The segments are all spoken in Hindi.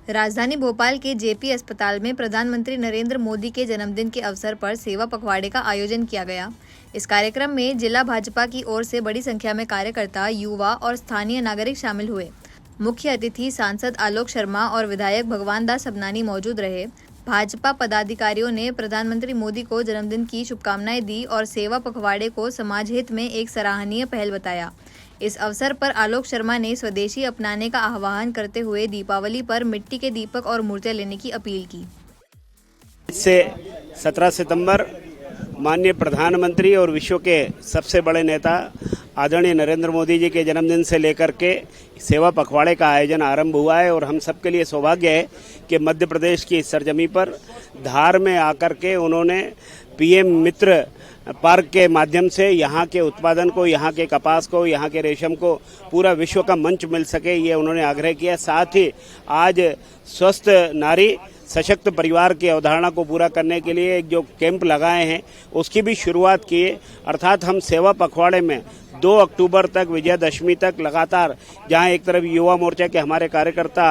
राजधानी भोपाल के जेपी अस्पताल में प्रधानमंत्री नरेंद्र मोदी के जन्मदिन के अवसर पर सेवा पखवाड़े का आयोजन किया गया। इस कार्यक्रम में जिला भाजपा की ओर से बड़ी संख्या में कार्यकर्ता, युवा और स्थानीय नागरिक शामिल हुए। मुख्य अतिथि सांसद आलोक शर्मा और विधायक भगवान दास सबनानी मौजूद रहे। भाजपा पदाधिकारियों ने प्रधानमंत्री मोदी को जन्मदिन की शुभकामनाएं दी और सेवा पखवाड़े को समाज हित में एक सराहनीय पहल बताया। इस अवसर पर आलोक शर्मा ने स्वदेशी अपनाने का आह्वान करते हुए दीपावली पर मिट्टी के दीपक और मूर्तियां लेने की अपील की। इससे 17 सितंबर माननीय प्रधानमंत्री और विश्व के सबसे बड़े नेता आदरणीय नरेंद्र मोदी जी के जन्मदिन से लेकर के सेवा पखवाड़े का आयोजन आरंभ हुआ है और हम सबके लिए सौभाग्य है कि मध्य प्रदेश की सरजमी पर धार में आकर के उन्होंने पीएम मित्र पार्क के माध्यम से यहाँ के उत्पादन को, यहाँ के कपास को, यहाँ के रेशम को पूरा विश्व का मंच मिल सके, ये उन्होंने आग्रह किया। साथ ही आज स्वस्थ नारी सशक्त परिवार की अवधारणा को पूरा करने के लिए एक जो कैंप लगाए हैं उसकी भी शुरुआत की है। अर्थात हम सेवा पखवाड़े में 2 अक्टूबर तक, विजयदशमी तक लगातार, जहां एक तरफ युवा मोर्चा के हमारे कार्यकर्ता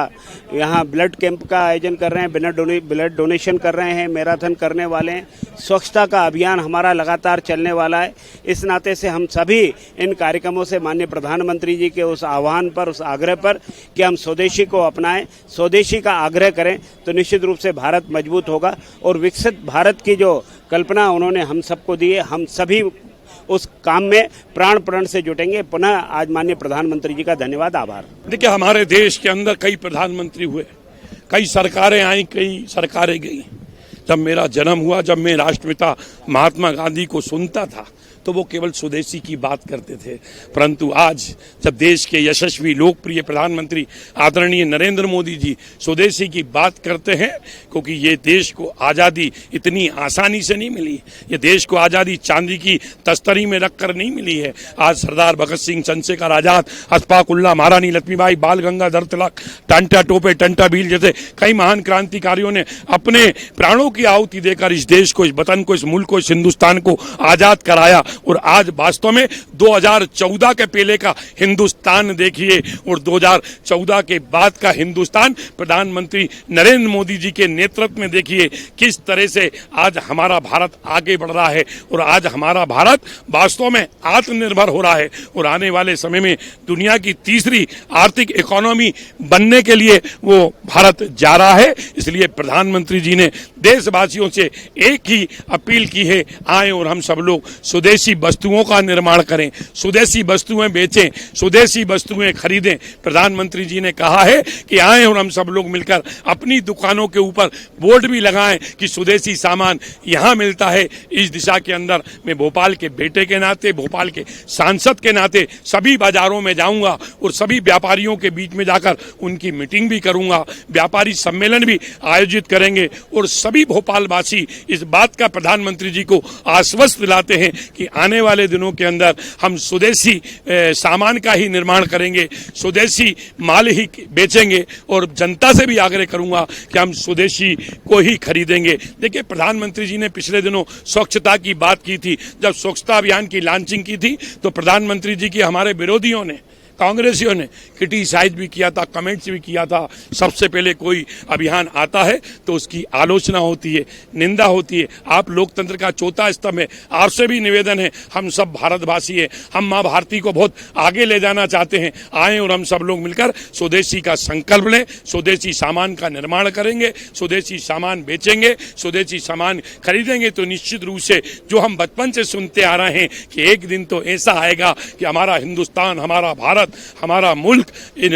यहां ब्लड कैंप का आयोजन कर रहे हैं, ब्लड डोनेशन कर रहे हैं, मैराथन करने वाले हैं, स्वच्छता का अभियान हमारा लगातार चलने वाला है। इस नाते से हम सभी इन कार्यक्रमों से माननीय प्रधानमंत्री जी के उस आह्वान पर, उस आग्रह पर कि हम स्वदेशी को अपनाएं, स्वदेशी का आग्रह करें तो निश्चित रूप से भारत मजबूत होगा और विकसित भारत की जो कल्पना उन्होंने हम सबको दी है, हम सभी उस काम में प्राण प्रण से जुटेंगे। पुनः आज माननीय प्रधानमंत्री जी का धन्यवाद, आभार। देखिए, हमारे देश के अंदर कई प्रधानमंत्री हुए, कई सरकारें आई, कई सरकारें गई। जब मेरा जन्म हुआ, जब मैं राष्ट्रपिता महात्मा गांधी को सुनता था तो वो केवल स्वदेशी की बात करते थे, परंतु आज जब देश के यशस्वी लोकप्रिय प्रधानमंत्री आदरणीय नरेंद्र मोदी जी स्वदेशी की बात करते हैं, क्योंकि ये देश को आज़ादी इतनी आसानी से नहीं मिली, ये देश को आज़ादी चांदी की तस्तरी में रखकर नहीं मिली है। आज सरदार भगत सिंह, चंद्रशेखर आजाद, अशफाक उल्लाह, महारानी लक्ष्मीबाई, बाल गंगाधर तिलक, टांटा टोपे, टंटा भील जैसे कई महान क्रांतिकारियों ने अपने प्राणों की आहुति देकर इस देश को, इस वतन को, इस मुल्क को, इस हिंदुस्तान को आजाद कराया। और आज वास्तव में 2014 के पहले का हिंदुस्तान देखिए और 2014 के बाद का हिंदुस्तान प्रधानमंत्री नरेंद्र मोदी जी के नेतृत्व में देखिए किस तरह से आज हमारा भारत आगे बढ़ रहा है और आज हमारा भारत वास्तव में आत्मनिर्भर हो रहा है और आने वाले समय में दुनिया की तीसरी आर्थिक इकोनॉमी बनने के लिए वो भारत जा रहा है। इसलिए प्रधानमंत्री जी ने देशवासियों से एक ही अपील की है, आए और हम सब लोग स्वदेशी वस्तुओं का निर्माण करें, स्वदेशी वस्तुएं बेचें, स्वदेशी वस्तुएं खरीदें। प्रधानमंत्री जी ने कहा है कि आए और हम सब लोग मिलकर अपनी दुकानों के ऊपर बोर्ड भी लगाएं कि स्वदेशी सामान यहां मिलता है। इस दिशा के अंदर मैं भोपाल के बेटे के नाते, भोपाल के सांसद के नाते सभी बाजारों में जाऊंगा और सभी व्यापारियों के बीच में जाकर उनकी मीटिंग भी करूंगा, व्यापारी सम्मेलन भी आयोजित करेंगे और सभी भोपालवासी इस बात का प्रधानमंत्री जी को आश्वस्त दिलाते हैं कि आने वाले दिनों के अंदर हम स्वदेशी सामान का ही निर्माण करेंगे, स्वदेशी माल ही बेचेंगे और जनता से भी आग्रह करूंगा कि हम स्वदेशी को ही खरीदेंगे। देखिए, प्रधानमंत्री जी ने पिछले दिनों स्वच्छता की बात की थी। जब स्वच्छता अभियान की लॉन्चिंग की थी तो प्रधानमंत्री जी की हमारे विरोधियों ने, कांग्रेसियों ने क्रिटिसाइज भी किया था, कमेंट्स भी किया था। सबसे पहले कोई अभियान आता है तो उसकी आलोचना होती है, निंदा होती है। आप लोकतंत्र का चौथा स्तंभ है। आपसे भी निवेदन है, हम सब भारतवासी हैं, हम माँ भारती को बहुत आगे ले जाना चाहते हैं। आए और हम सब लोग मिलकर स्वदेशी का संकल्प लें, स्वदेशी सामान का निर्माण करेंगे, स्वदेशी सामान बेचेंगे, स्वदेशी सामान खरीदेंगे तो निश्चित रूप से जो हम बचपन से सुनते आ रहे हैं कि एक दिन तो ऐसा आएगा कि हमारा हिंदुस्तान, हमारा भारत, हमारा मुल्क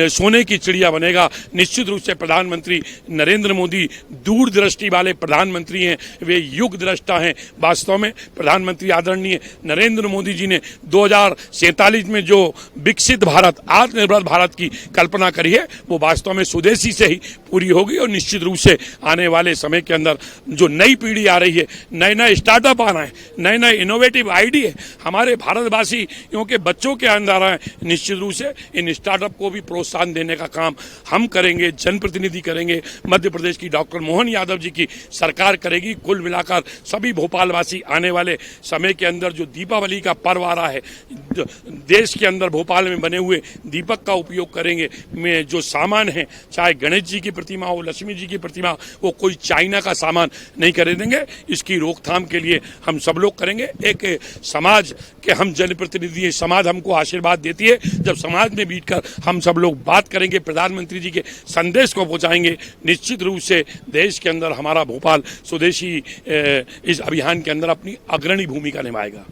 सोने की चिड़िया बनेगा। निश्चित रूप से प्रधानमंत्री नरेंद्र मोदी दूरदृष्टि वाले प्रधानमंत्री हैं, वे युग दृष्टा हैं। वास्तव में प्रधानमंत्री आदरणीय नरेंद्र मोदी जी ने 2047 में जो विकसित भारत, आत्मनिर्भर भारत की कल्पना करी है वो वास्तव में स्वदेशी से ही पूरी होगी और निश्चित रूप से आने वाले समय के अंदर जो नई पीढ़ी आ रही है, नए नए स्टार्टअप आ रहे हैं, नए नए इनोवेटिव आइडिया हमारे भारतवासियों के बच्चों के अंदर आ रहे हैं, निश्चित रूप से इन स्टार्टअप को भी प्रोत्साहन देने का काम हम करेंगे, जनप्रतिनिधि करेंगे, मध्य प्रदेश की डॉक्टर मोहन यादव जी की सरकार करेगी। कुल मिलाकर सभी भोपालवासी आने वाले समय के अंदर जो दीपावली का पर्व आ रहा है, देश के अंदर भोपाल में बने हुए दीपक का उपयोग करेंगे। में जो सामान है, चाहे गणेश जी की प्रतिमा हो, लक्ष्मी जी की प्रतिमा, वो कोई चाइना का सामान नहीं खरीदेंगे। इसकी रोकथाम के लिए हम सब लोग करेंगे। एक समाज के हम जनप्रतिनिधि हैं, समाज हमको आशीर्वाद देती है। जब समाज में बैठकर हम सब लोग बात करेंगे, प्रधानमंत्री जी के संदेश को पहुंचाएंगे, निश्चित रूप से देश के अंदर हमारा भोपाल स्वदेशी इस अभियान के अंदर अपनी अग्रणी भूमिका निभाएगा।